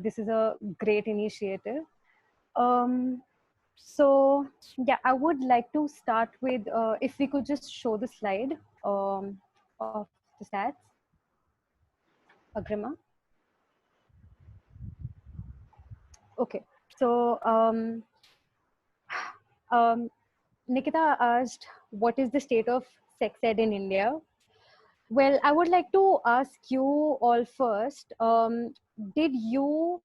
This is a great initiative. Um, so yeah, I would like to start with if we could just show the slide of the stats. Agrima. Okay. So um, Nikita asked, what is the state of sex ed in India? Well, I would like to ask you all first. Did you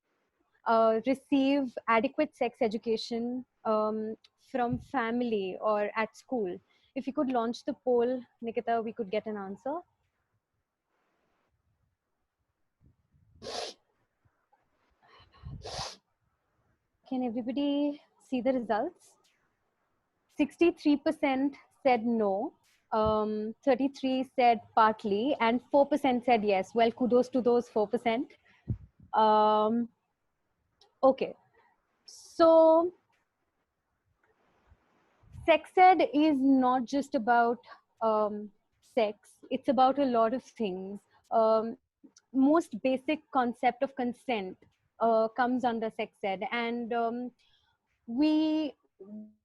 receive adequate sex education from family or at school? If you could launch the poll, Nikita, we could get an answer. Can everybody see the results? 63% said no, 33 said partly, and 4% said yes. Well, kudos to those 4%. Okay, so sex ed is not just about sex, it's about a lot of things. Most basic concept of consent comes under sex ed, and we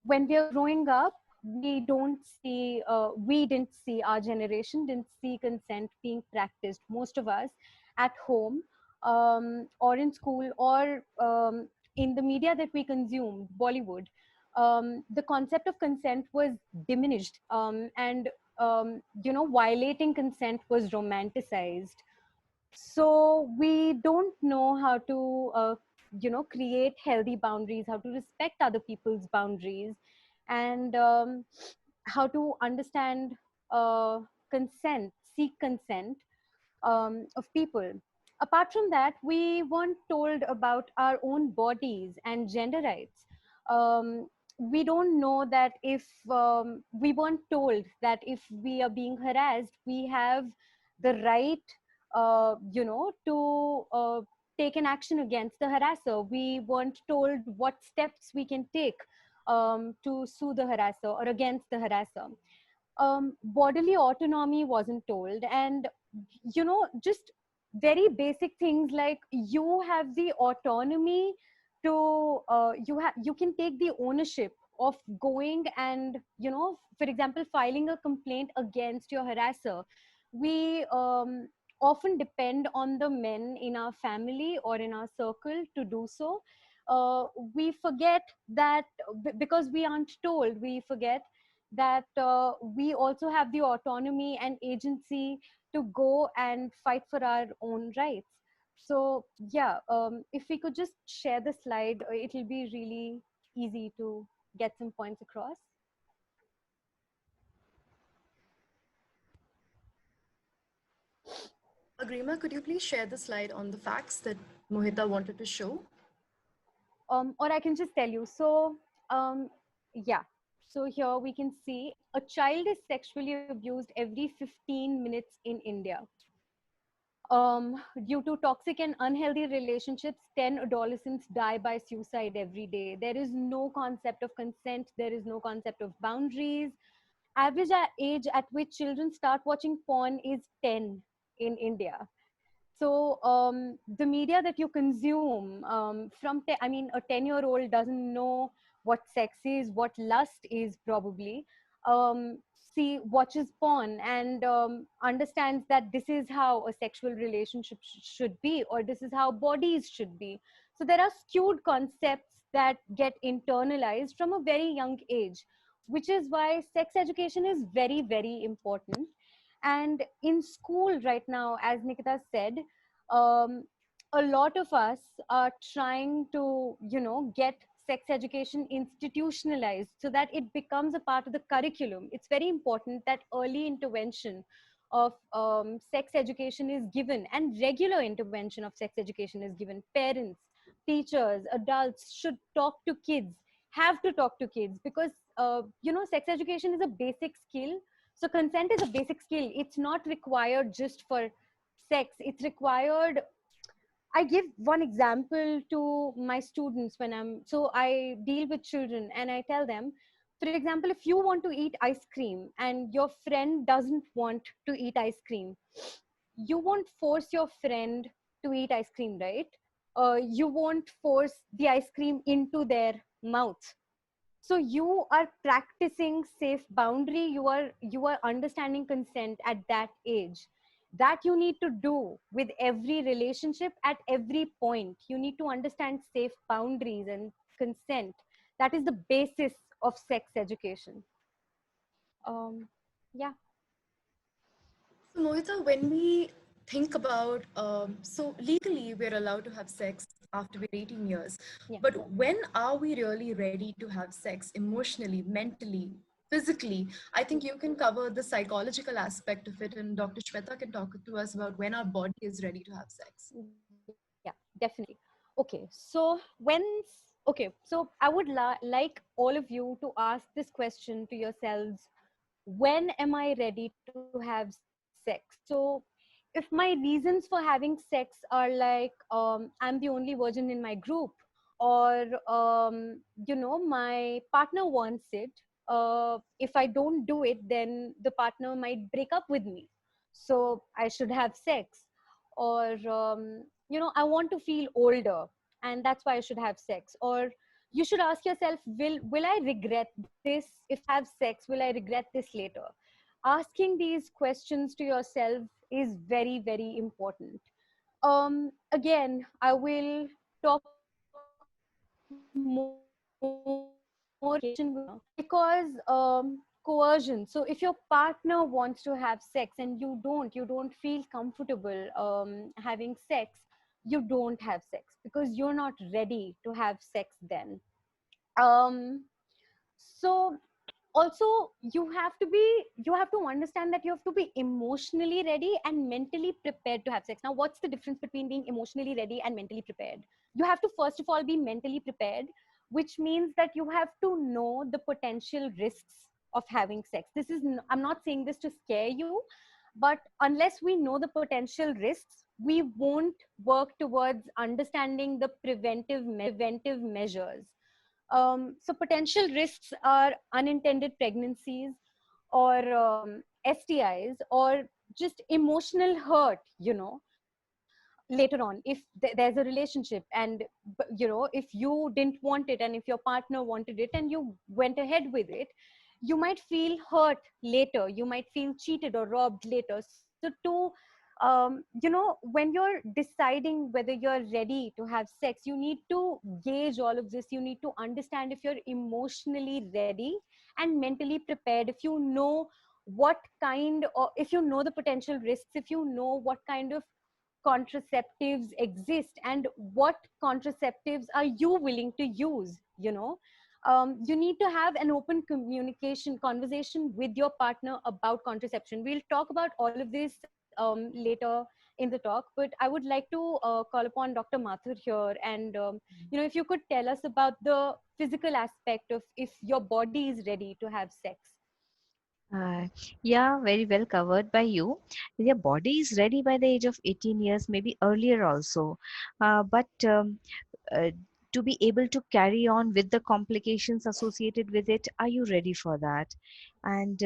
when we are growing up, we didn't see, our generation didn't see consent being practiced, most of us, at home, or in school, or in the media that we consumed, Bollywood. The concept of consent was diminished, and violating consent was romanticized. So we don't know how to create healthy boundaries, how to respect other people's boundaries, and how to understand consent, seek consent of people. Apart from that, we weren't told about our own bodies and gender rights. We don't know that if we weren't told that if we are being harassed, we have the right, to take an action against the harasser. We weren't told what steps we can take to sue the harasser or against the harasser. Bodily autonomy wasn't told, and just very basic things like you have the autonomy to you can take the ownership of going and, for example, filing a complaint against your harasser. We often depend on the men in our family or in our circle to do so. We forget that, because we aren't told, we forget that we also have the autonomy and agency to go and fight for our own rights. So yeah, if we could just share the slide, it'll be really easy to get some points across. Agrima, could you please share the slide on the facts that Mohita wanted to show? Or I can just tell you. So yeah, so here we can see a child is sexually abused every 15 minutes in India. Due to toxic and unhealthy relationships, 10 adolescents die by suicide every day. There is no concept of consent. There is no concept of boundaries. Average age at which children start watching porn is 10 in India. So the media that you consume, a 10-year-old doesn't know what sex is, what lust is probably. Watches porn and understands that this is how a sexual relationship should be, or this is how bodies should be. So there are skewed concepts that get internalized from a very young age, which is why sex education is very, very important. And in school right now, as Nikita said, um, a lot of us are trying to, get sex education institutionalized so that it becomes a part of the curriculum. It's very important that early intervention of sex education is given, and regular intervention of sex education is given. Parents, teachers, adults should talk to kids, have to talk to kids, because sex education is a basic skill. So consent is a basic skill. It's not required just for sex. It's required. I give one example to my students when I deal with children and I tell them, for example, if you want to eat ice cream and your friend doesn't want to eat ice cream, you won't force your friend to eat ice cream, right? You won't force the ice cream into their mouth. So you are practicing safe boundary, you are understanding consent at that age. That you need to do with every relationship at every point. You need to understand safe boundaries and consent. That is the basis of sex education. um yeah. So, Mohita, when we think about, so legally we're allowed to have sex after we're 18 years, Yeah. but when are we really ready to have sex emotionally, mentally, physically? I think you can cover the psychological aspect of it, and Dr. Shweta can talk to us about when our body is ready to have sex. Yeah, definitely. Okay, so so I would like all of you to ask this question to yourselves: when am I ready to have sex? So if my reasons for having sex are like, I'm the only virgin in my group, or my partner wants it, if I don't do it, then the partner might break up with me, so I should have sex. Or I want to feel older, and that's why I should have sex. Or you should ask yourself, will I regret this? If I have sex, will I regret this later? Asking these questions to yourself is very, very important. Again, I will talk more because coercion. So if your partner wants to have sex and you don't feel comfortable having sex, you don't have sex because you're not ready to have sex then. um so also, you have to understand that you have to be emotionally ready and mentally prepared to have sex. Now, what's the difference between being emotionally ready and mentally prepared? You have to first of all be mentally prepared, which means that you have to know the potential risks of having sex. I'm not saying this to scare you, but unless we know the potential risks, we won't work towards understanding the preventive measures. So potential risks are unintended pregnancies, or STIs, or just emotional hurt, later on. If there's a relationship, and if you didn't want it, and if your partner wanted it and you went ahead with it, you might feel hurt later, you might feel cheated or robbed later. So when you're deciding whether you're ready to have sex, you need to gauge all of this. You need to understand if you're emotionally ready and mentally prepared, if you know what kind, or if you know the potential risks, if you know what kind of contraceptives exist and what contraceptives are you willing to use. You need to have an open communication conversation with your partner about contraception. We'll talk about all of this later in the talk, but I would like to call upon Dr. Mathur here, and if you could tell us about the physical aspect of if your body is ready to have sex. Uh, yeah, very well covered by you. Their body is ready by the age of 18 years, maybe earlier also. But uh, to be able to carry on with the complications associated with it, are you ready for that? And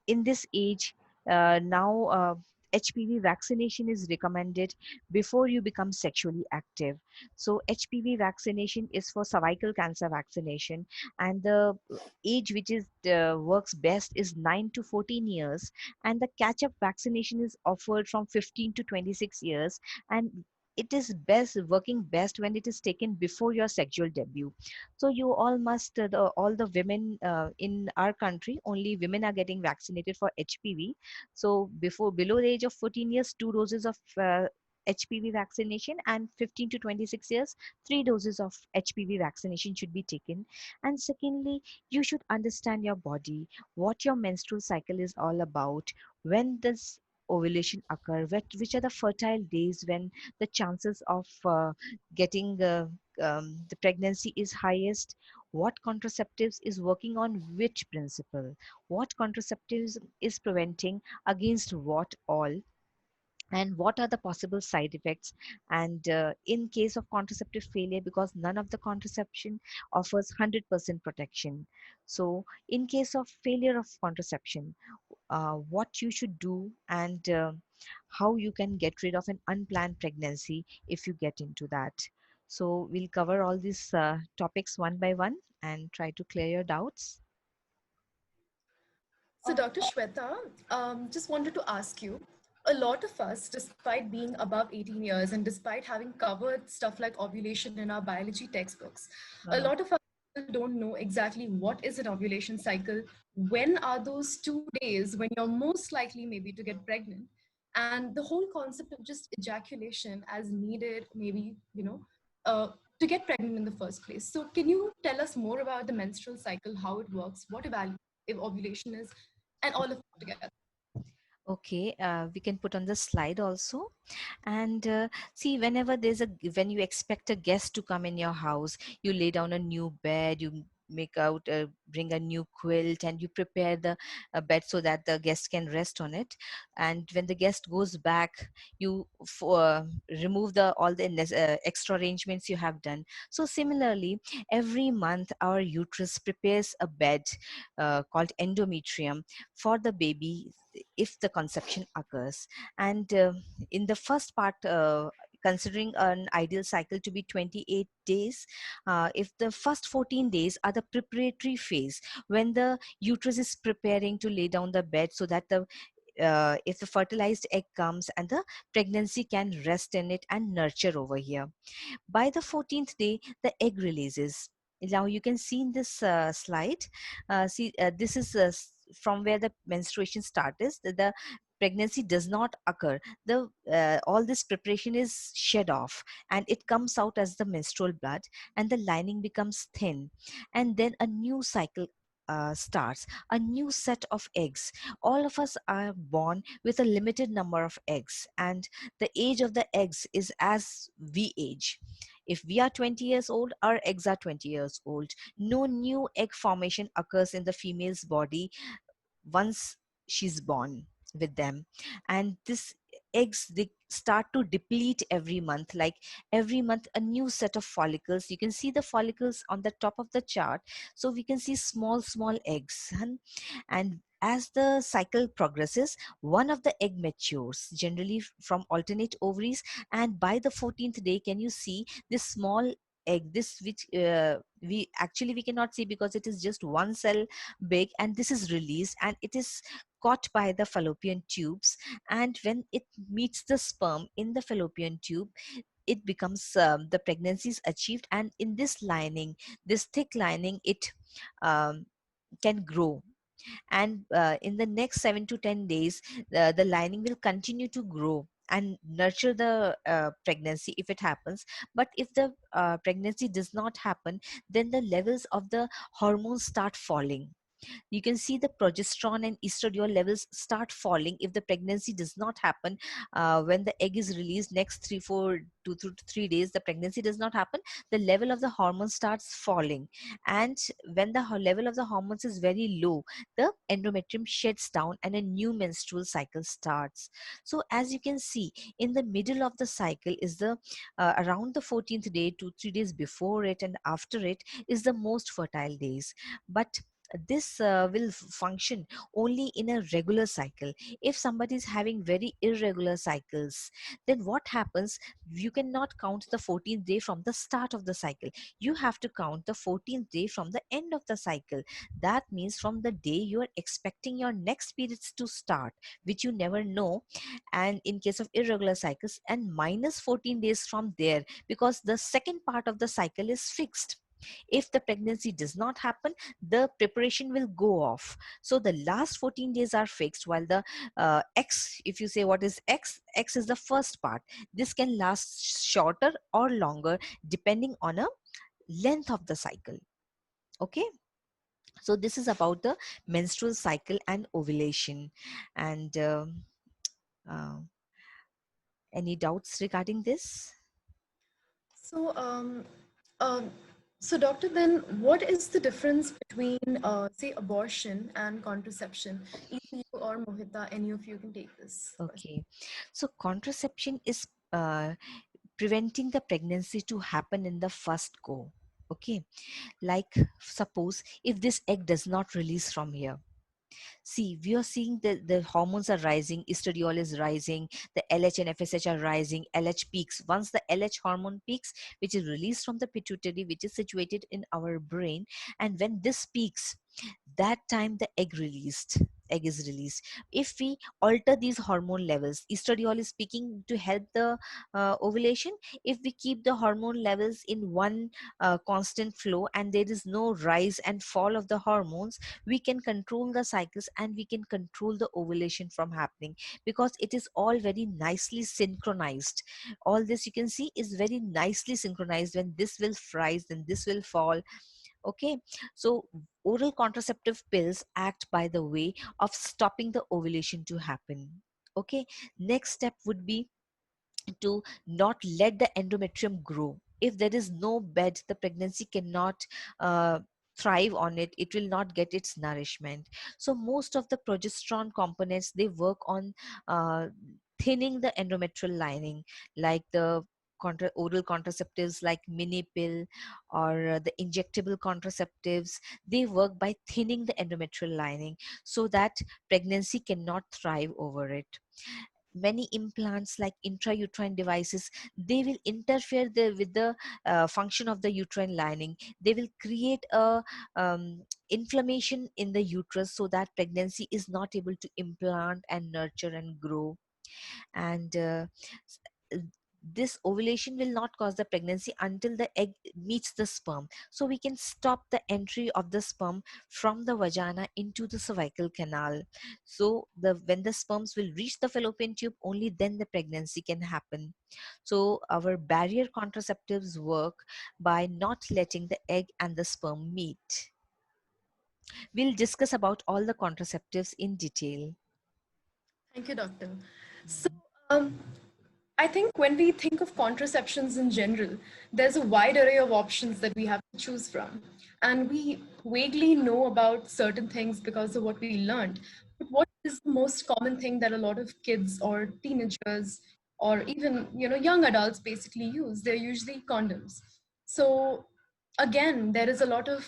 in this age, now HPV vaccination is recommended before you become sexually active. So HPV vaccination is for cervical cancer vaccination, and the age which is works best is 9 to 14 years, and the catch up vaccination is offered from 15 to 26 years, and it is best working best when it is taken before your sexual debut. So you all must all the women in our country, only women are getting vaccinated for HPV. So before below the age of 14 years, 2 doses of HPV vaccination, and 15 to 26 years, 3 doses of HPV vaccination should be taken. And secondly, you should understand your body, what your menstrual cycle is all about, when does ovulation occur, which are the fertile days when the chances of getting the pregnancy is highest, what contraceptives is working on which principle, what contraceptives is preventing against what all, and what are the possible side effects. And in case of contraceptive failure, because none of the contraception offers 100% protection, so in case of failure of contraception, what you should do, and how you can get rid of an unplanned pregnancy if you get into that. So we'll cover all these topics one by one and try to clear your doubts. So, Dr. Shweta, just wanted to ask you, a lot of us, despite being above 18 years and despite having covered stuff like ovulation in our biology textbooks, a Uh-huh. lot of us don't know exactly what is an ovulation cycle, when are those 2 days when you're most likely maybe to get pregnant, and the whole concept of just ejaculation as needed, maybe, uh, to get pregnant in the first place. So, can you tell us more about the menstrual cycle, how it works, what ovulation is, and all of it together? Okay, we can put on the slide also. And see, whenever when you expect a guest to come in your house, you lay down a new bed, you bring a new quilt, and you prepare the bed so that the guest can rest on it. And when the guest goes back, you remove the all the extra arrangements you have done. So similarly, every month our uterus prepares a bed called endometrium for the baby if the conception occurs. And in the first part, considering an ideal cycle to be 28 days, if the first 14 days are the preparatory phase when the uterus is preparing to lay down the bed so that the if the fertilized egg comes and the pregnancy can rest in it and nurture over here. By the 14th day, the egg releases. Now you can see in this slide, this is from where the menstruation starts. The pregnancy does not occur. The all this preparation is shed off, and it comes out as the menstrual blood, and the lining becomes thin, and then a new cycle starts, a new set of eggs. All of us are born with a limited number of eggs, and the age of the eggs is as we age. If we are 20 years old, our eggs are 20 years old. No new egg formation occurs in the female's body once she's born with them. And this eggs, they start to deplete every month. Like every month a new set of follicles, you can see the follicles on the top of the chart. So we can see small eggs. And as the cycle progresses, one of the egg matures, generally from alternate ovaries. And by the 14th day, can you see this small egg, this which we cannot see because it is just one cell big, and this is released and it is caught by the fallopian tubes. And when it meets the sperm in the fallopian tube, it becomes the pregnancy is achieved. And in this lining, this thick lining, it um, can grow. And in the next 7 to 10 days, the lining will continue to grow and nurture the pregnancy if it happens. But if the pregnancy does not happen, then the levels of the hormones start falling. You can see the progesterone and estradiol levels start falling if the pregnancy does not happen. When the egg is released, next 3 4 2 to 3 days, the pregnancy does not happen, the level of the hormone starts falling. And when the level of the hormones is very low, the endometrium sheds down and a new menstrual cycle starts. So as you can see, in the middle of the cycle is the around the 14th day, 2 3 days before it and after it is the most fertile days. But this will function only in a regular cycle. If somebody is having very irregular cycles, then what happens, you cannot count the 14th day from the start of the cycle. You have to count the 14th day from the end of the cycle. That means from the day you are expecting your next periods to start, which you never know, and in case of irregular cycles, and minus 14 days from there, because the second part of the cycle is fixed. If the pregnancy does not happen, the preparation will go off. So the last 14 days are fixed, while the x, if you say what is x is the first part. This can last shorter or longer depending on a length of the cycle. Okay, so this is about the menstrual cycle and ovulation. And uh, any doubts regarding this? So, um, so doctor, then what is the difference between, say, abortion and contraception? Either you or Mohita, any of you can take this question. Okay, so contraception is preventing the pregnancy to happen in the first go. Okay, like suppose if this egg does not release from here, See, we are seeing the hormones are rising, estradiol is rising, the LH and FSH are rising, LH peaks. Once the LH hormone peaks, which is released from the pituitary, which is situated in our brain, and when this peaks, that time the egg is released. If we alter these hormone levels, estradiol is speaking to help the ovulation. If we keep the hormone levels in one constant flow and there is no rise and fall of the hormones, we can control the cycles and we can control the ovulation from happening, because it is all very nicely synchronized. All this you can see is very nicely synchronized. When this will rise, then this will fall. Okay, so oral contraceptive pills act by the way of stopping the ovulation to happen. Okay, next step would be to not let the endometrium grow. If there is no bed, the pregnancy cannot uh, thrive on it. It will not get its nourishment. So most of the progesterone components, they work on thinning the endometrial lining, like the oral contraceptives like mini pill, or the injectable contraceptives. They work by thinning the endometrial lining so that pregnancy cannot thrive over it. Many implants like intrauterine devices, they will interfere with the function of the uterine lining. They will create a inflammation in the uterus, so that pregnancy is not able to implant and nurture and grow. And s- uh, this ovulation will not cause the pregnancy until the egg meets the sperm, so we can stop the entry of the sperm from the vagina into the cervical canal. So when the sperms will reach the fallopian tube, only then the pregnancy can happen. So our barrier contraceptives work by not letting the egg and the sperm meet. We'll discuss about all the contraceptives in detail. Thank you, doctor. So, um, I think when we think of contraceptions in general, there's a wide array of options that we have to choose from. And we vaguely know about certain things because of what we learned. But what is the most common thing that a lot of kids or teenagers or even young adults basically use? They're usually condoms. So again, there is a lot of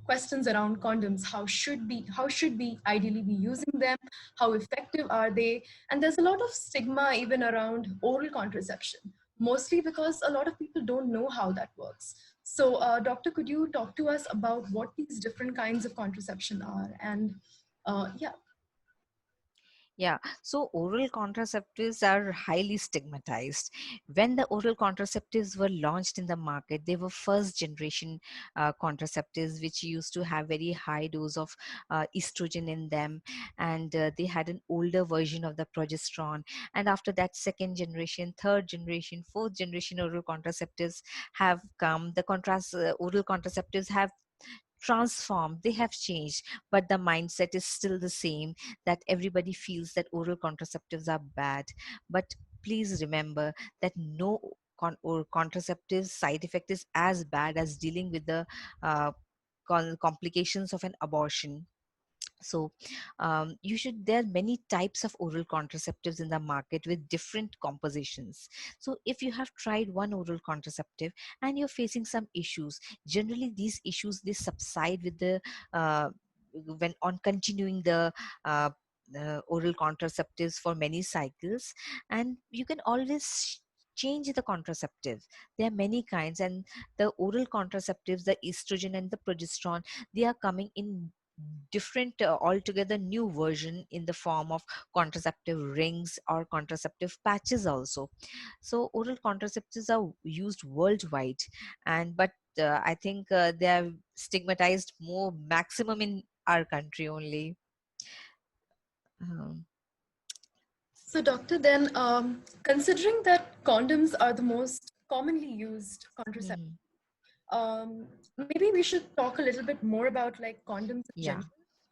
questions around condoms. How should we ideally be using them? How effective are they? And there's a lot of stigma even around oral contraception, mostly because a lot of people don't know how that works. So, doctor, could you talk to us about what these different kinds of contraception are? And yeah. Yeah, so oral contraceptives are highly stigmatized. When the oral contraceptives were launched in the market, they were first generation contraceptives, which used to have very high dose of estrogen in them, and they had an older version of the progesterone. And after that, second generation, third generation, fourth generation oral contraceptives have come. The oral contraceptives have transformed, they have changed, but the mindset is still the same, that everybody feels that oral contraceptives are bad. But please remember that no or contraceptive side effect is as bad as dealing with the uh, complications of an abortion. So there are many types of oral contraceptives in the market with different compositions. So if you have tried one oral contraceptive and you're facing some issues, generally these issues, they subside with the uh, when on continuing uh, the oral contraceptives for many cycles. And you can always change the contraceptives. There are many kinds, and the oral contraceptives, the estrogen and the progesterone, they are coming in different altogether new version in the form of contraceptive rings or contraceptive patches also. So oral contraceptives are used worldwide, and but I think they are stigmatized more maximum in our country only. um, So, doctor, then considering that condoms are the most commonly used contraception, mhm. maybe we should talk a little bit more about like condoms in Yeah. general.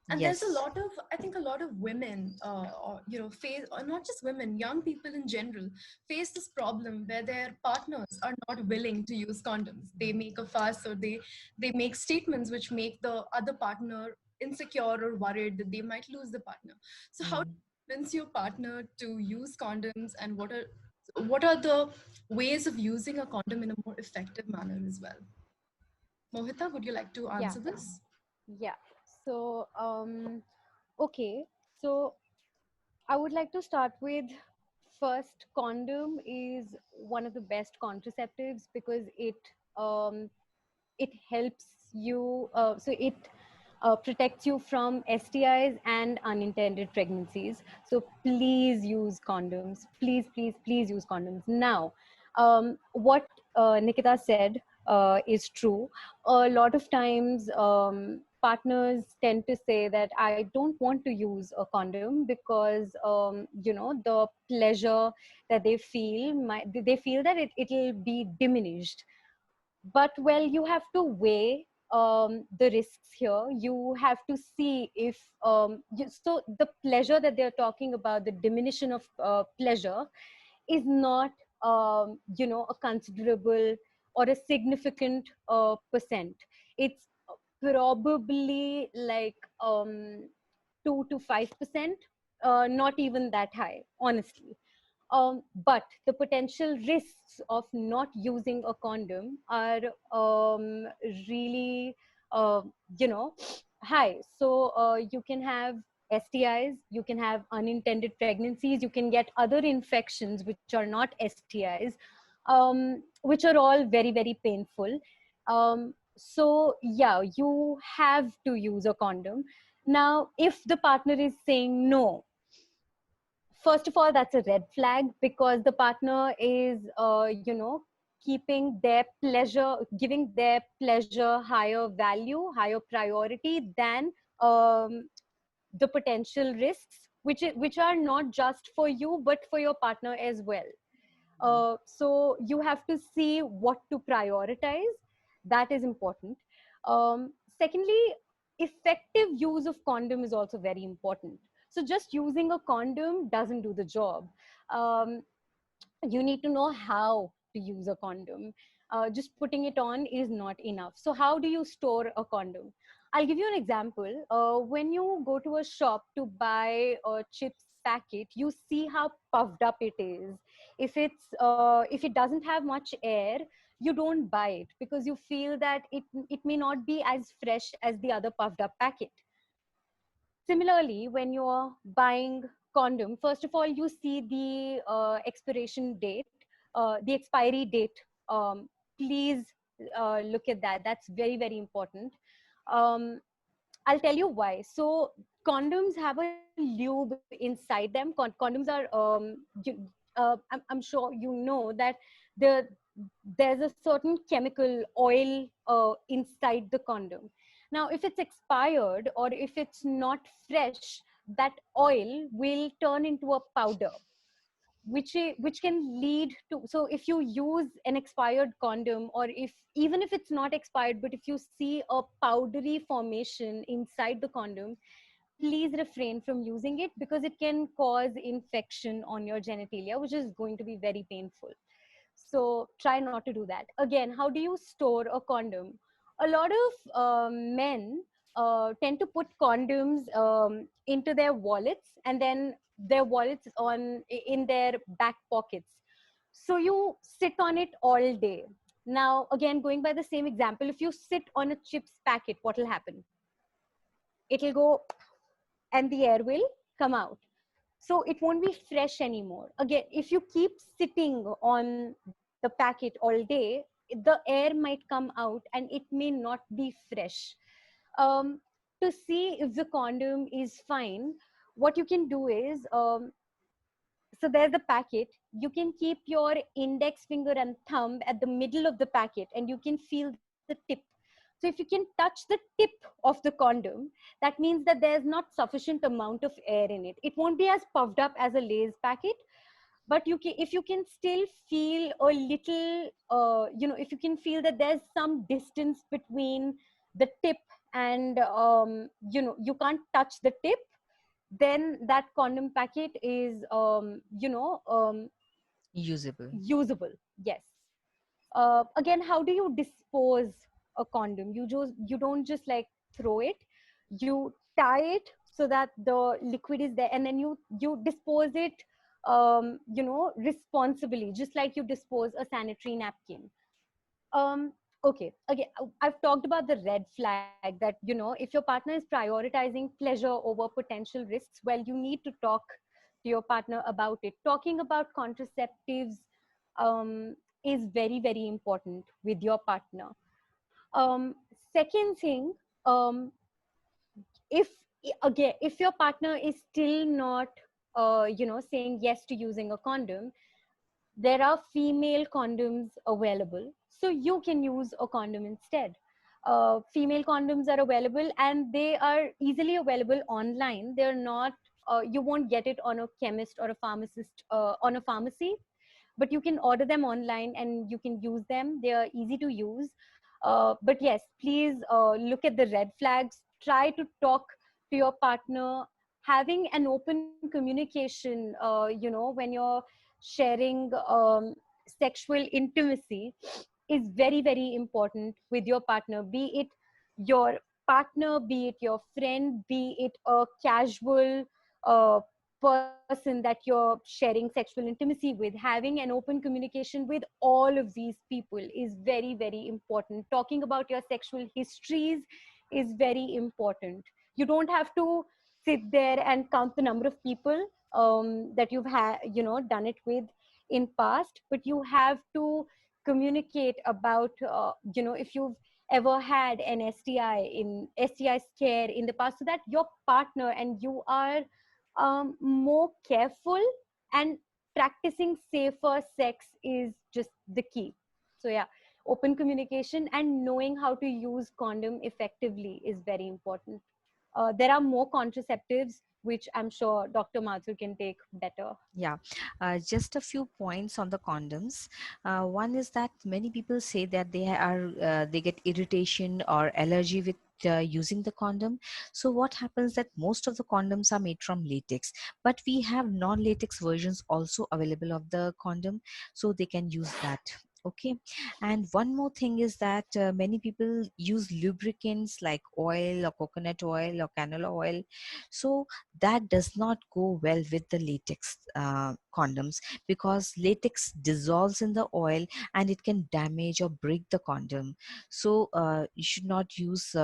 And there's a Yes. lot of, I think, a lot of women, or face, or not just women, young people in general, face this problem where their partners are not willing to use condoms. They make a fuss, or they make statements which make the other partner insecure or worried that they might lose the partner. So, how do Mm. you convince your partner to use condoms, and what are the ways of using a condom in a more effective manner as well? Mohita, would you like to Yeah, answer this? yeah. So Okay, so I would like to start with first, condom is one of the best contraceptives because um, it helps you, so it protects you from STIs and unintended pregnancies. So please use condoms. Please, please, please use condoms. Now, what Nikita said is true. A lot of times, partners tend to say that I don't want to use a condom because, the pleasure that they feel, they feel that it'll be diminished. But well, you have to weigh the risks here. You have to see if so the pleasure that they're talking about, the diminution of pleasure, is not a considerable or a significant percent. It's probably like 2 to 5%, not even that high, honestly. But the potential risks of not using a condom are really, uh, you know, high. So you can have STIs, you can have unintended pregnancies, you can get other infections which are not STIs, which are all very, very painful. So, yeah, you have to use a condom. Now, if the partner is saying no, first of all, that's a red flag because the partner is keeping their pleasure, giving their pleasure higher value, higher priority than the potential risks, which are not just for you but for your partner as well. So you have to see what to prioritize. That is important. Secondly, effective use of condom is also very important. So just using a condom doesn't do the job. um, you need to know how to use a condom. Just putting it on is not enough. So how do you store a condom? I'll give you an example. When you go to a shop to buy a chips packet, you see how puffed up it is. If it doesn't have much air, you don't buy it because you feel that it may not be as fresh as the other puffed up packet. Similarly, when you're buying condom, first of all, you see the expiration date, the expiry date. Please look at that. That's very, very important. Um, I'll tell you why. So condoms have a lube inside them. Condoms are, I'm sure you know that the there's a certain chemical oil inside the condom. Now, if it's expired or if it's not fresh, that oil will turn into a powder, which can lead to. So if you use an expired condom, or if even if it's not expired, but if you see a powdery formation inside the condom, please refrain from using it because it can cause infection on your genitalia, which is going to be very painful. So try not to do that. Again, how do you store a condom? A lot of men tend to put condoms into their wallets, and then their wallets in their back pockets. So you sit on it all day. Now, again, going by the same example, if you sit on a chips packet, what will happen? It'll go and the air will come out. So it won't be fresh anymore. Again, if you keep sitting on the packet all day, the air might come out and it may not be fresh. To see if the condom is fine, what you can do is, so there's the packet. You can keep your index finger and thumb at the middle of the packet and you can feel the tip. So if you can touch the tip of the condom, that means that there's not sufficient amount of air in it. It won't be as puffed up as a Lay's packet, but if you can still feel a little, if you can feel that there's some distance between the tip and, you can't touch the tip, then that condom packet is, Usable. usable. Yes. Again, how do you dispose a condom? You don't just like throw it. You tie it so that the liquid is there, and then you dispose it, responsibly, just like you dispose a sanitary napkin. Okay, I've talked about the red flag that, if your partner is prioritizing pleasure over potential risks, well, you need to talk to your partner about it. Talking about contraceptives is very, very important with your partner. um, Second thing, um, if again, if your partner is still not saying yes to using a condom, there are female condoms available, so you can use a condom instead. Female condoms are available, and they are easily available online. They're not You won't get it on a chemist or a pharmacist, on a pharmacy, but you can order them online and you can use them. They are easy to use. But yes, please look at the red flags. Try to talk to your partner. Having an open communication, when you're sharing sexual intimacy, is very, very important with your partner. Be it your partner, be it your friend, be it a casual uh, person that you're sharing sexual intimacy with. Having an open communication with all of these people is very, very important. Talking about your sexual histories is very important. You don't have to sit there and count the number of people that you've had, done it with in past, but you have to communicate about, if you've ever had an STI scare in the past, so that your partner and you are more careful, and practicing safer sex is just the key. So yeah, open communication and knowing how to use condom effectively is very important. There are more contraceptives which I'm sure Dr. Mathur can take better. Yeah, just a few points on the condoms. One is that many people say that they get irritation or allergy with using the condom. So what happens that most of the condoms are made from latex, but we have non-latex versions also available of the condom, so they can use that. Okay, and one more thing is that many people use lubricants like oil or coconut oil or canola oil, so that does not go well with the latex condoms, because latex dissolves in the oil and it can damage or break the condom. So you should not use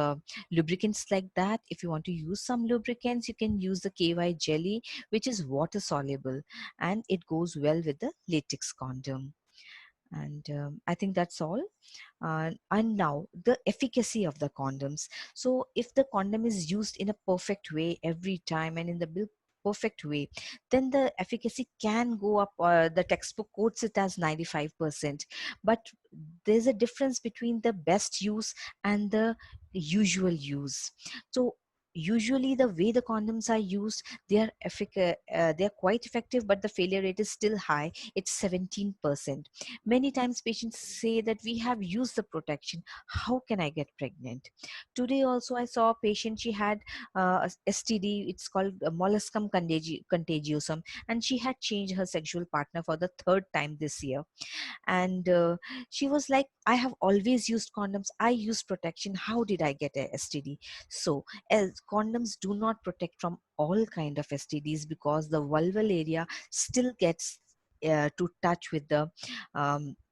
lubricants like that. If you want to use some lubricants, you can use the KY jelly, which is water soluble, and it goes well with the latex condom. And I think that's all. And now the efficacy of the condoms. So if the condom is used in a perfect way every time and in the perfect way, then the efficacy can go up. The textbook quotes it as 95%, but there's a difference between the best use and the usual use. So usually the way the condoms are used, they are quite effective, but the failure rate is still high. It's 17%. Many times patients say that we have used the protection, how can I get pregnant? Today also I saw a patient, she had a STD, it's called molluscum contagiosum, and she had changed her sexual partner for the third time this year. And she was like, I have always used condoms, I use protection, how did I get a STD? So as condoms do not protect from all kind of STDs, because the vulval area still gets to touch with the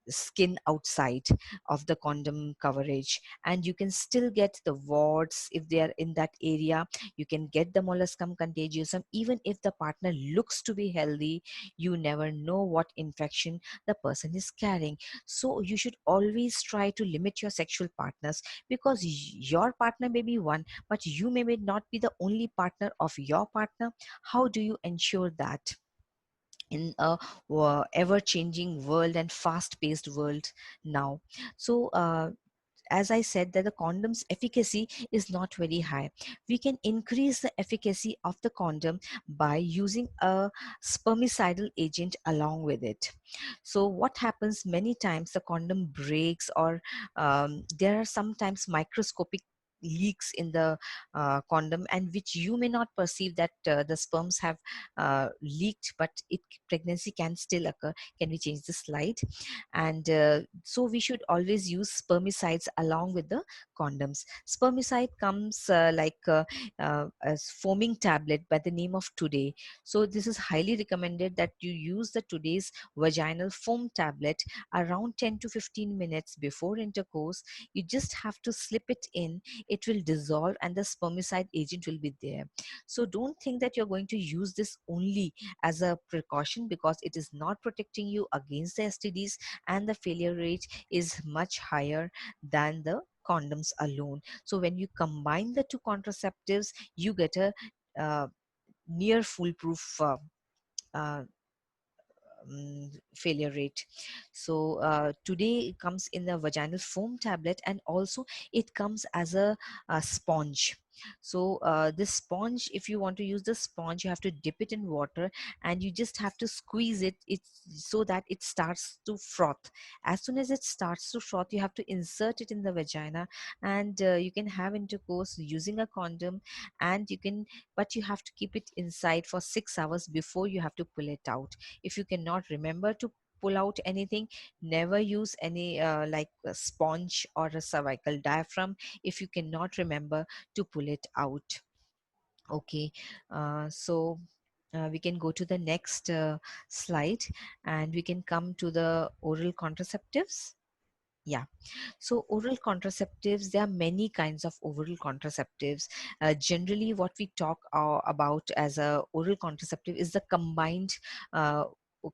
skin outside of the condom coverage, and you can still get the warts if they are in that area. You can get the molluscum contagiosum even if the partner looks to be healthy. You never know what infection the person is carrying. So you should always try to limit your sexual partners, because your partner may be one, but you may not be the only partner of your partner. How do you ensure that in a ever changing world and fast paced world now? So as I said, that the condom's efficacy is not very high. We can increase the efficacy of the condom by using a spermicidal agent along with it. So what happens, many times the condom breaks, or there are sometimes microscopic leaks in the condom, and which you may not perceive that the sperms have leaked, but pregnancy can still occur. Can we change the slide? And so we should always use spermicides along with the condoms. Spermicide comes as foaming tablet by the name of Today. So this is highly recommended that you use the Today's vaginal foam tablet around 10 to 15 minutes before intercourse. You just have to slip it in, it will dissolve, and the spermicide agent will be there. So don't think that you're going to use this only as a precaution, because it is not protecting you against the STDs, and the failure rate is much higher than the condoms alone. So when you combine the two contraceptives, you get a uh, near foolproof uh, failure rate. So Today it comes in a vaginal foam tablet, and also it comes as a sponge. So this sponge, if you want to use the sponge, you have to dip it in water, and you just have to squeeze it so that it starts to froth. As soon as it starts to froth, you have to insert it in the vagina, and you can have intercourse using a condom, and you can, but you have to keep it inside for 6 hours before you have to pull it out. If you cannot remember to pull out anything, never use any like a sponge or a cervical diaphragm if you cannot remember to pull it out. Okay. We can go to the next slide, and we can come to the oral contraceptives. Yeah. So oral contraceptives, there are many kinds of oral contraceptives. Generally, what we talk about as a oral contraceptive is the combined uh,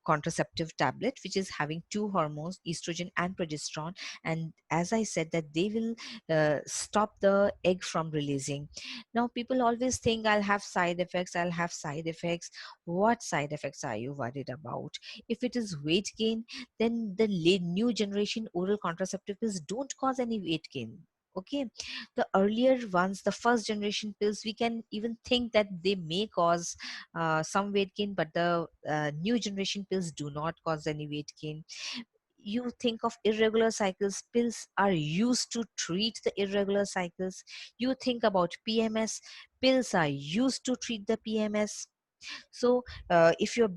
contraceptive tablet, which is having two hormones, estrogen and progesterone. And as I said, that they will stop the egg from releasing. Now people always think, I'll have side effects, I'll have side effects. What side effects are you worried about? If it is weight gain, then the new generation oral contraceptives don't cause any weight gain. Okay, the earlier ones, the first generation pills, we can even think that they may cause some weight gain, but the new generation pills do not cause any weight gain. You think of irregular cycles, pills are used to treat the irregular cycles. You think about PMS, pills are used to treat the PMS. So if you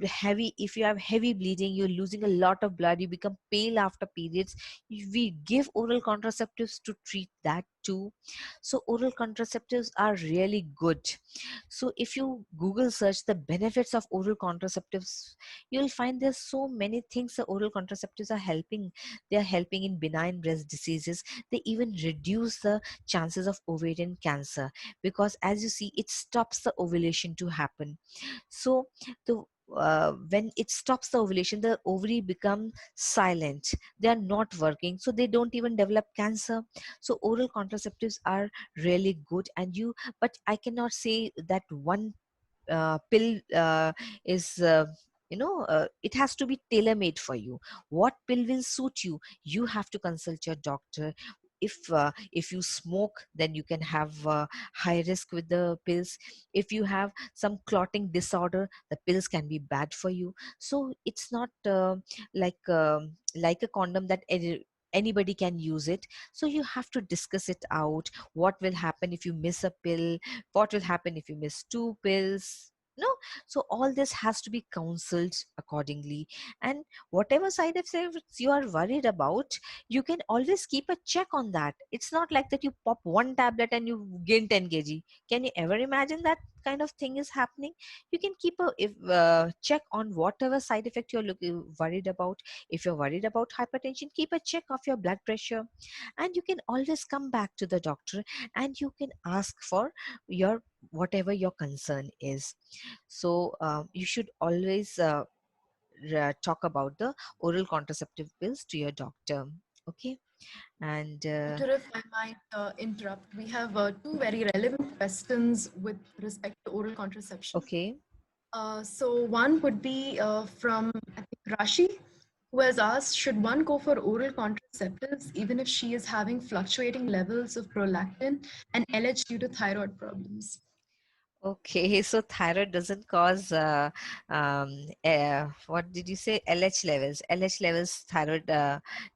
have heavy bleeding, you're losing a lot of blood, you become pale after periods, we give oral contraceptives to treat that too. So oral contraceptives are really good. So if you Google search the benefits of oral contraceptives, you'll find there's so many things the oral contraceptives are helping. They are helping in benign breast diseases. They even reduce the chances of ovarian cancer, because as you see, it stops the ovulation to happen. So the when it stops the ovulation, the ovary become silent, they are not working, so they don't even develop cancer. So oral contraceptives are really good. And you, but I cannot say that one pill is it has to be tailor made for you. What pill will suit you, you have to consult your doctor. If you smoke, then you can have high risk with the pills. If you have some clotting disorder, the pills can be bad for you. So it's not like a condom that anybody can use it. So you have to discuss it out. What will happen if you miss a pill? What will happen if you miss two pills? No. So all this has to be counseled accordingly. And whatever side effects you are worried about, you can always keep a check on that. It's not like that you pop one tablet and you gain 10 kg. Can you ever imagine that kind of thing is happening? You can keep a check on whatever side effect you're worried about. If you're worried about hypertension, keep a check of your blood pressure, and you can always come back to the doctor, and you can ask for your whatever your concern is. So you should always talk about the oral contraceptive pills to your doctor. Okay. And Doctor, if I might interrupt, we have two very relevant questions with respect to oral contraception. okay. So one would be from I think Rashi, who has asked, should one go for oral contraceptives even if she is having fluctuating levels of prolactin and LH due to thyroid problems? Okay, so thyroid doesn't cause what did you say? LH levels. LH levels thyroid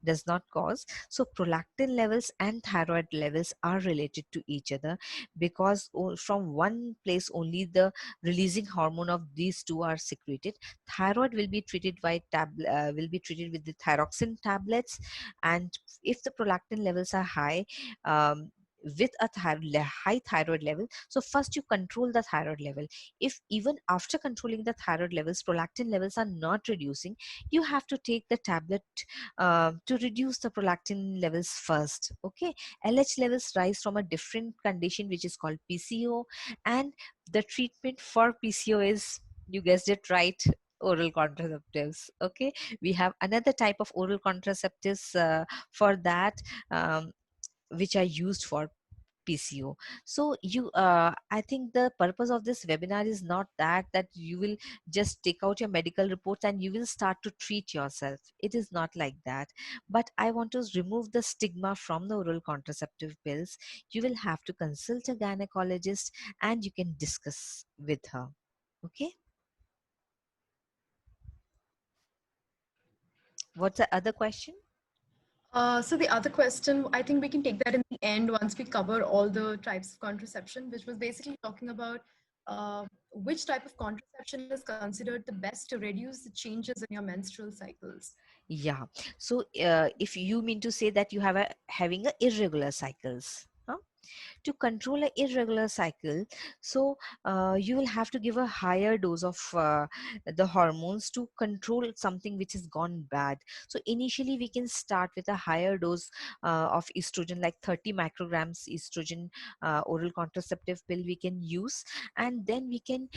does not cause. So prolactin levels and thyroid levels are related to each other because from one place only the releasing hormone of these two are secreted. Thyroid will be treated by will be treated with the thyroxine tablets, and if the prolactin levels are high, um, with a high thyroid level, so first you control the thyroid level. If even after controlling the thyroid levels prolactin levels are not reducing, you have to take the tablet to reduce the prolactin levels first. Okay, LH levels rise from a different condition which is called PCO, and the treatment for PCO is, you guessed it right, oral contraceptives. Okay, we have another type of oral contraceptives for that, um, which are used for PCO. So I think the purpose of this webinar is not that you will just take out your medical reports and you will start to treat yourself. It is not like that. But I want to remove the stigma from the oral contraceptive pills. You will have to consult a gynecologist and you can discuss with her. Okay. What's the other question? So the other question, I think we can take that in the end once we cover all the types of contraception, which was basically talking about which type of contraception is considered the best to reduce the changes in your menstrual cycles. Yeah. So if you mean to say that you have having a irregular cycles, huh? To control a irregular cycle, so you will have to give a higher dose of the hormones to control something which has gone bad. So initially we can start with a higher dose of estrogen, like 30 micrograms estrogen oral contraceptive pill we can use, and then we can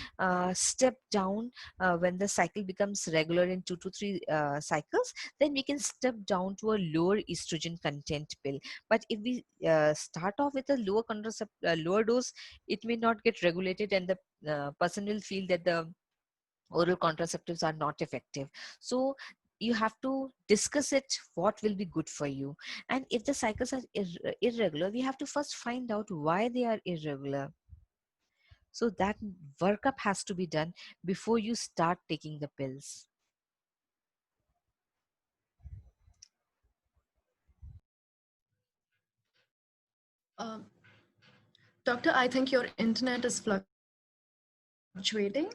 step down when the cycle becomes regular in 2 to 3 cycles, then we can step down to a lower estrogen content pill. But if we start off with a lower dose, it may not get regulated, and the person will feel that the oral contraceptives are not effective. So you have to discuss it what will be good for you. And if the cycles are irregular, we have to first find out why they are irregular. So that workup has to be done before you start taking the pills. Um, Doctor, I think your internet is fluctuating.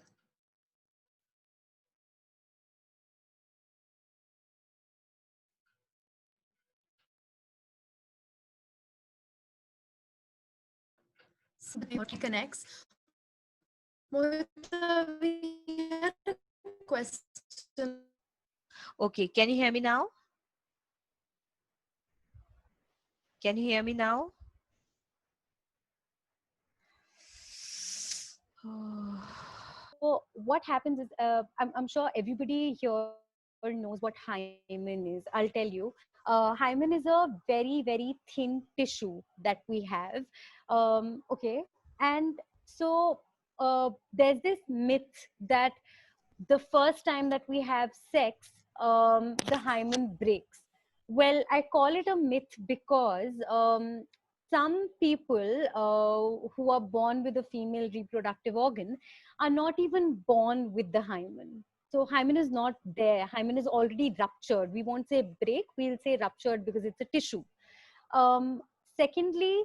So before the network reconnects, Mohita, we had a question. Okay, can you hear me now? Can you hear me now? So what happens is, I'm sure everybody here knows what hymen is. I'll tell you. Hymen is a very, very thin tissue that we have. Okay. And so there's this myth that the first time that we have sex, the hymen breaks. Well, I call it a myth because some people who are born with a female reproductive organ are not even born with the hymen. So hymen is not there. Hymen is already ruptured. We won't say break, we'll say ruptured because it's a tissue. um, Secondly,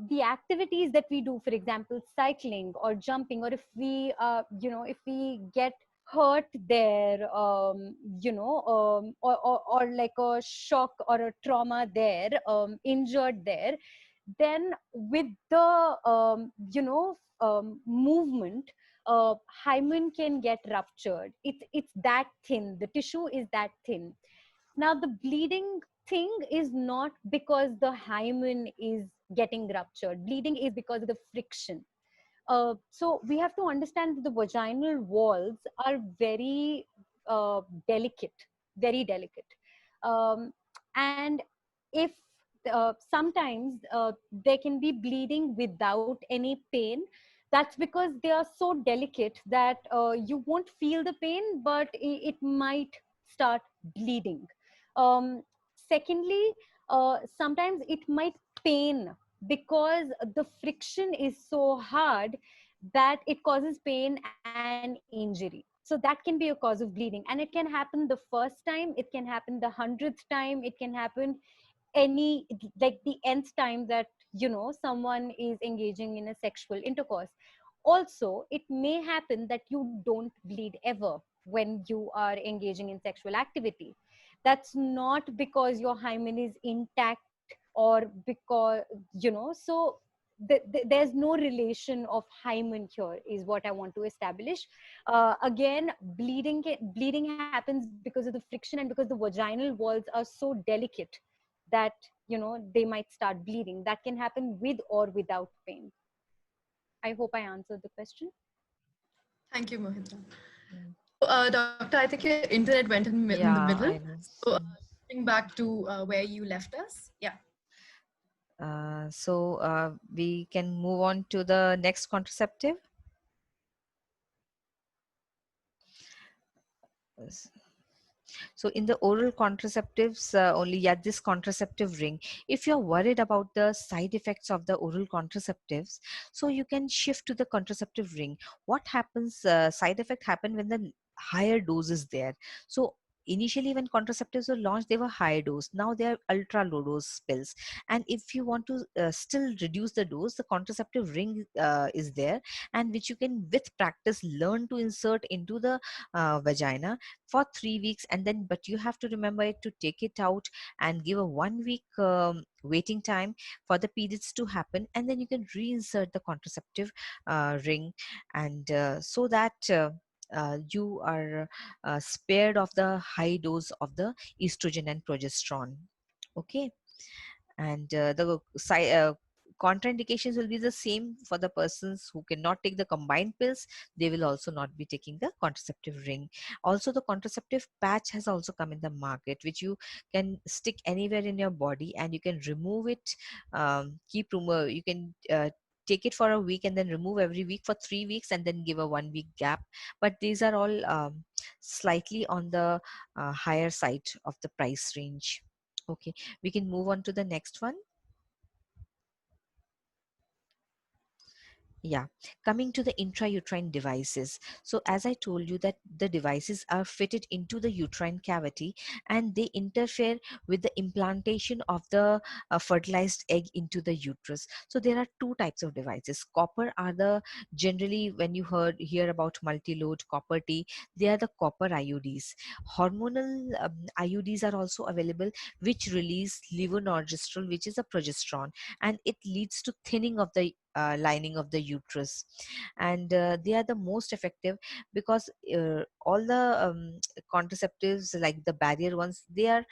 the activities that we do, for example cycling or jumping, or if we if we get hurt there, or like a shock or a trauma there, injured there, then with the movement, hymen can get ruptured. It's that thin, the tissue is that thin. Now the bleeding thing is not because the hymen is getting ruptured. Bleeding is because of the friction. So we have to understand that the vaginal walls are very delicate, very delicate. Um, and if sometimes there can be bleeding without any pain, that's because they are so delicate that you won't feel the pain, but it might start bleeding. Um, Secondly, sometimes it might pain because the friction is so hard that it causes pain and injury. So that can be a cause of bleeding, and it can happen the first time, it can happen the 100th time, it can happen any, like the nth time that someone is engaging in a sexual intercourse. Also, it may happen that you don't bleed ever when you are engaging in sexual activity. That's not because your hymen is intact, or because so there's no relation of hymen here, is what I want to establish. Again, bleeding happens because of the friction, and because the vaginal walls are so delicate that they might start bleeding. That can happen with or without pain. I hope I answered the question. Thank you, Mohita. Mm. Doctor, I think your internet went in the middle. Yeah, I know. So, shifting back to where you left us. Yeah. We can move on to the next contraceptive. Yes. So in the oral contraceptives, only, yeah, this contraceptive ring. If you're worried about the side effects of the oral contraceptives, so you can shift to the contraceptive ring. What happens? Side effect happen when the higher dose is there. So initially when contraceptives were launched, they were high dose. Now they are ultra low dose pills. And if you want to still reduce the dose, the contraceptive ring is there, and which you can with practice learn to insert into the vagina for 3 weeks, and then but you have to remember it to take it out and give a 1 week waiting time for the periods to happen, and then you can reinsert the contraceptive ring, and so that you are spared of the high dose of the estrogen and progesterone. Okay. And the contraindications will be the same for the persons who cannot take the combined pills. They will also not be taking the contraceptive ring. Also, the contraceptive patch has also come in the market, which you can stick anywhere in your body, and you can remove it, you can take it for a week and then remove every week for 3 weeks, and then give a 1 week gap. But these are all slightly on the higher side of the price range. Okay, we can move on to the next one. Yeah, coming to the intrauterine devices. So, as I told you, that the devices are fitted into the uterine cavity, and they interfere with the implantation of the fertilized egg into the uterus. So, there are two types of devices. Copper are the generally, when you hear about multi-load copper T, they are the copper IUDs. Hormonal IUDs are also available, which release levonorgestrel, which is a progesterone, and it leads to thinning of the lining of the uterus. And they are the most effective because all the contraceptives, like the barrier ones, they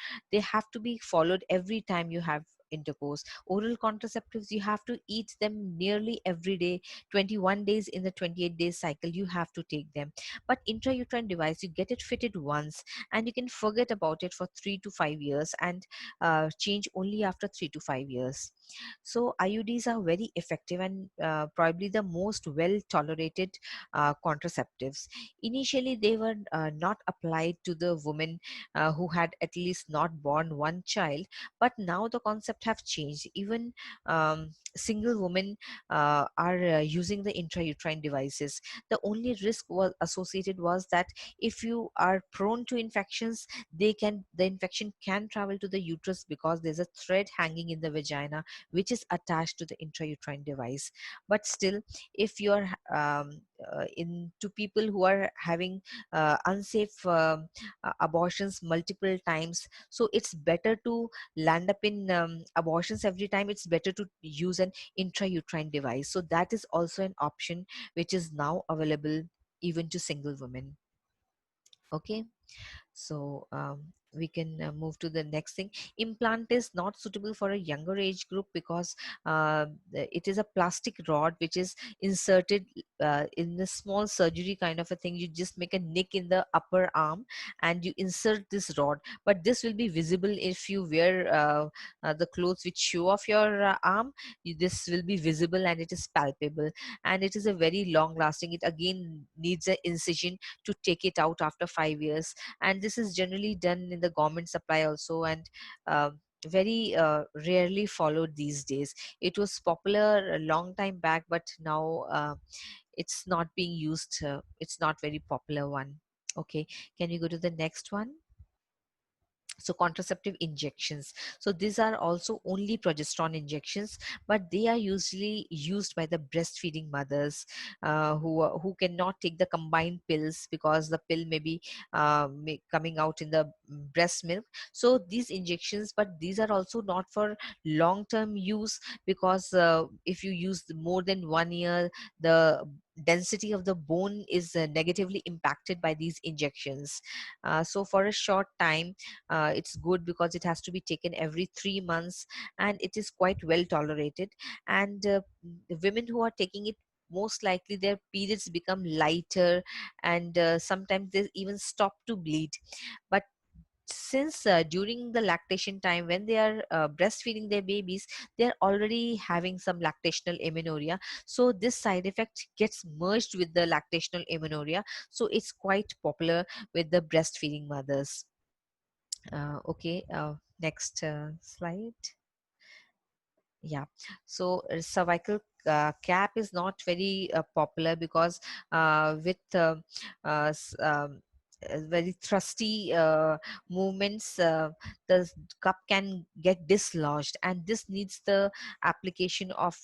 have to be followed every time you have intercourse. Oral contraceptives, you have to eat them nearly every day. 21 days in the 28 days cycle you have to take them. But intrauterine device, you get it fitted once, and you can forget about it for 3 to 5 years, and change only after 3 to 5 years. So IUDs are very effective, and probably the most well tolerated contraceptives. Initially, they were not applied to the women who had at least not born one child, but now the concept have changed. Even single women are using the intrauterine devices. The only risk was associated was that if you are prone to infections, the infection can travel to the uterus, because there's a thread hanging in the vagina which is attached to the intrauterine device. But still, if you're into people who are having unsafe abortions multiple times, so it's better to land up in abortions every time. It's better to use an intrauterine device. So that is also an option which is now available even to single women. Okay. So we can move to the next thing. Implant is not suitable for a younger age group, because it is a plastic rod which is inserted in a small surgery kind of a thing. You just make a nick in the upper arm and you insert this rod, but this will be visible if you wear the clothes which show off your arm. This will be visible and it is palpable, and it is a very long lasting. It again needs an incision to take it out after 5 years, and this is generally done in the government supply also, and very rarely followed these days. It was popular a long time back, but now it's not being used, it's not very popular one. Okay, can we go to the next one? So contraceptive injections, so these are also only progesterone injections, but they are usually used by the breastfeeding mothers, who cannot take the combined pills because the pill may be coming out in the breast milk. So these injections, but these are also not for long term use, because if you use more than 1 year, the density of the bone is negatively impacted by these injections. So for a short time, it's good because it has to be taken every 3 months, and it is quite well tolerated. And the women who are taking it, most likely their periods become lighter, and sometimes they even stop to bleed. But since during the lactation time, when they are breastfeeding their babies, they are already having some lactational amenorrhea, so this side effect gets merged with the lactational amenorrhea, so it's quite popular with the breastfeeding mothers. Okay, next slide. Yeah, so cervical cap is not very popular because with very thrusty movements, the cup can get dislodged, and this needs the application of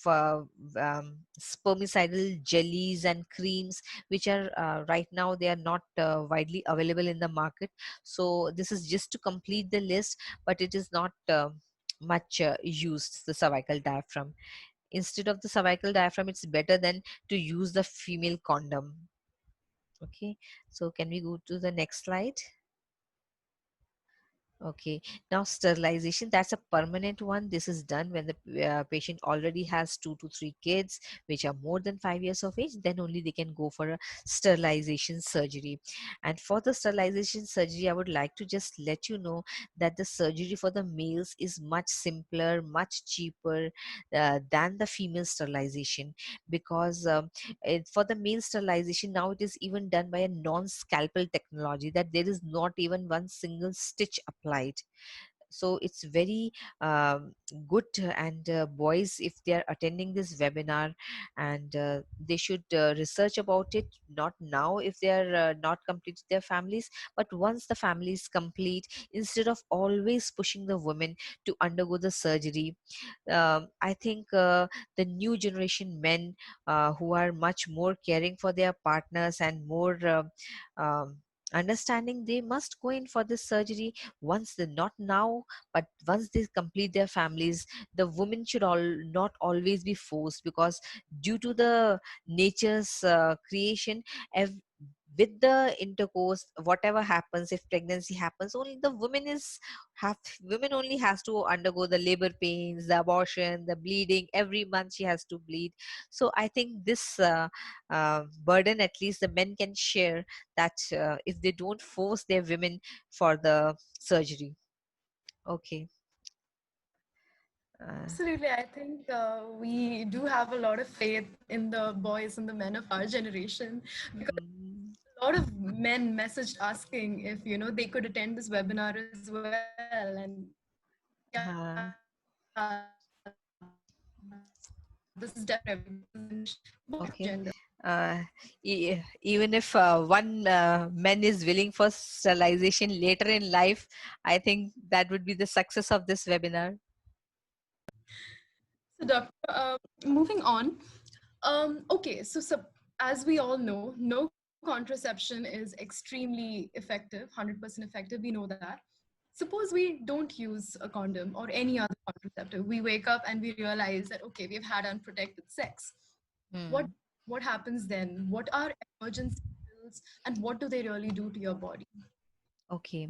spermicidal jellies and creams, which are right now they are not widely available in the market. So this is just to complete the list, but it is not much used, the cervical diaphragm. Instead of the cervical diaphragm, it's better than to use the female condom. Okay, so can we go to the next slide? Okay, now sterilization, that's a permanent one. This is done when the patient already has 2 to 3 kids, which are more than 5 years of age. Then only they can go for a sterilization surgery. And for the sterilization surgery, I would like to just let you know that the surgery for the males is much simpler, much cheaper than the female sterilization, because for the male sterilization now it is even done by a non-scalpel technology, that there is not even one single stitch applied. So it's very good. And boys, if they are attending this webinar, and they should research about it, not now if they are not complete their families, but once the family is complete, instead of always pushing the women to undergo the surgery, I think the new generation men who are much more caring for their partners and more understanding, they must go in for this surgery once they, not now, but once they complete their families. The women should all not always be forced, because due to the nature's creation, with the intercourse, whatever happens, if pregnancy happens, only the have women only has to undergo the labor pains, the abortion, the bleeding. Every month she has to bleed. So I think this burden at least the men can share, that if they don't force their women for the surgery. Okay. uh, Absolutely. I think we do have a lot of faith in the boys and the men of our generation, because mm, a lot of men messaged asking if they could attend this webinar as well. And yeah, uh, this is definitely everybody, both gender. okay. uh, Even if one man is willing for sterilization later in life, I think that would be the success of this webinar. So, Doctor, moving on. Okay, so as we all know, no contraception is extremely effective, 100% effective. We know that. Suppose we don't use a condom or any other contraceptive. We wake up and we realize that, okay, we've had unprotected sex. What Hmm. what happens then? What are emergency pills, and what do they really do to your body? Okay,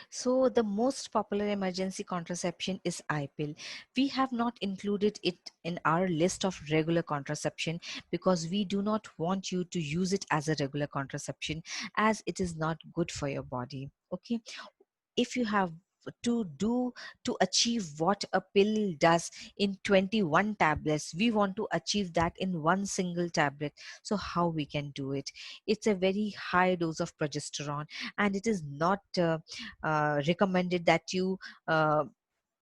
so the most popular emergency contraception is iPill. We have not included it in our list of regular contraception because we do not want you to use it as a regular contraception, as it is not good for your body. Okay, if you have to do to achieve what a pill does in 21 tablets, we want to achieve that in one single tablet. So how we can do it? It's a very high dose of progesterone, and it is not recommended that you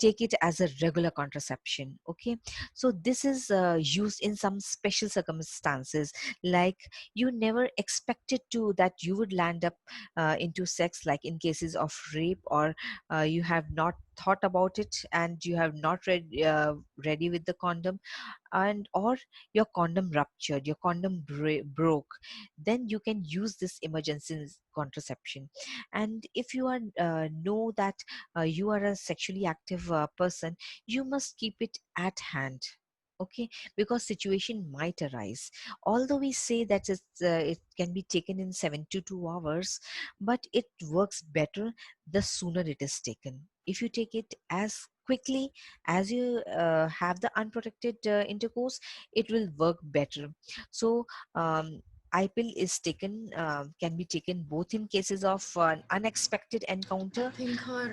take it as a regular contraception. Okay, so this is used in some special circumstances, like you never expected to that you would land up into sex, like in cases of rape, or you have not thought about it and you have not ready with the condom, and or your condom ruptured, your condom broke, then you can use this emergency contraception. And if you are know that you are a sexually active person, you must keep it at hand. Okay, because situation might arise. Although we say that it can be taken in 7 to 2 hours, but it works better the sooner it is taken. If you take it as quickly as you have the unprotected intercourse, it will work better. So um, IPIL is taken, can be taken both in cases of an unexpected I encounter. think her